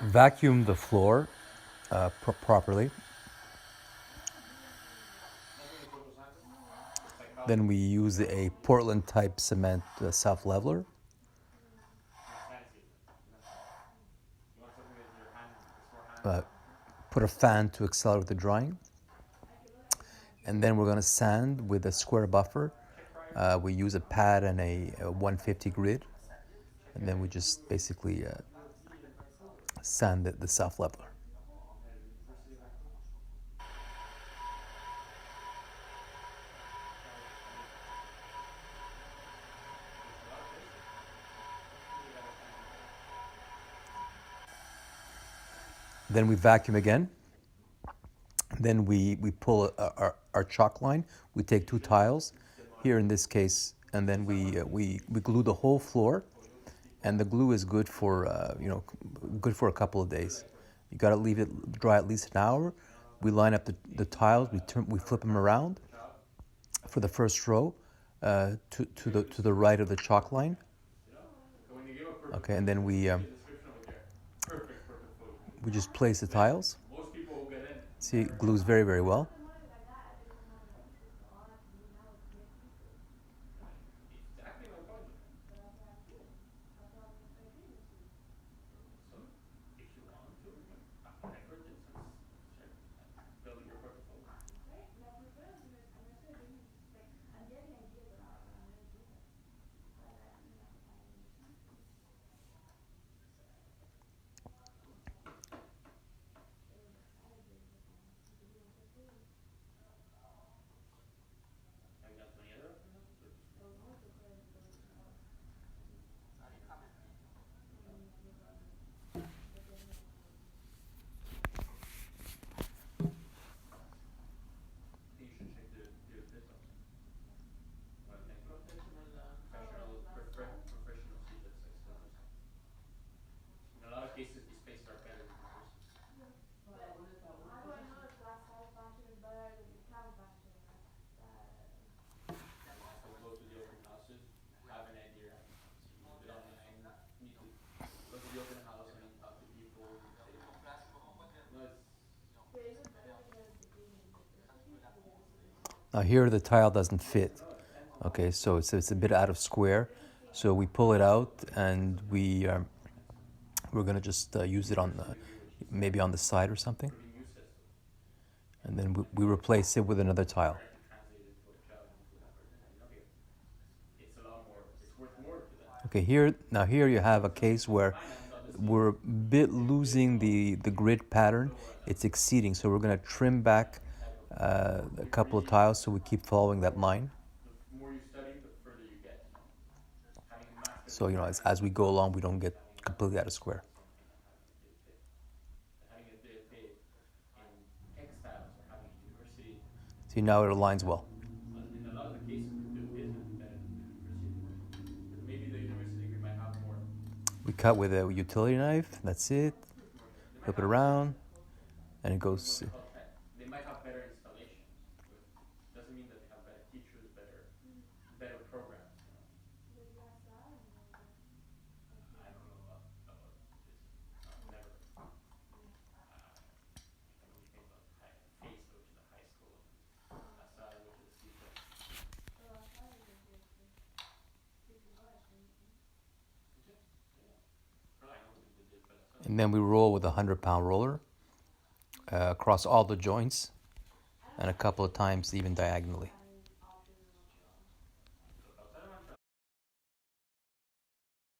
vacuum the floor properly. Then we use a Portland type cement self-leveler. Put a fan to accelerate the drying. And then we're going to sand with a square buffer. We use a pad and a 150 grit. And then we just basically sand the self-leveler. Then we vacuum again. Then we pull our chalk line. We take 2 tiles, here in this case, and then we glue the whole floor. And the glue is good for good for a couple of days. You got to leave it dry at least an hour. We line up the tiles. We flip them around for the first row to the right of the chalk line. Okay, and then we just place the tiles. See, it glues very, very well. Now here the tile doesn't fit. Okay, so it's a bit out of square. So we pull it out and we're gonna just use it on maybe on the side or something. And then we replace it with another tile. Okay, here you have a case where we're a bit losing the grid pattern. It's exceeding, so we're gonna trim back a couple of tiles so we keep following that line. So, as we go along, we don't get completely out of square. See, now it aligns well. We cut with a utility knife, that's it. Flip it around, and it goes. And then we roll with a 100-pound roller across all the joints and a couple of times even diagonally.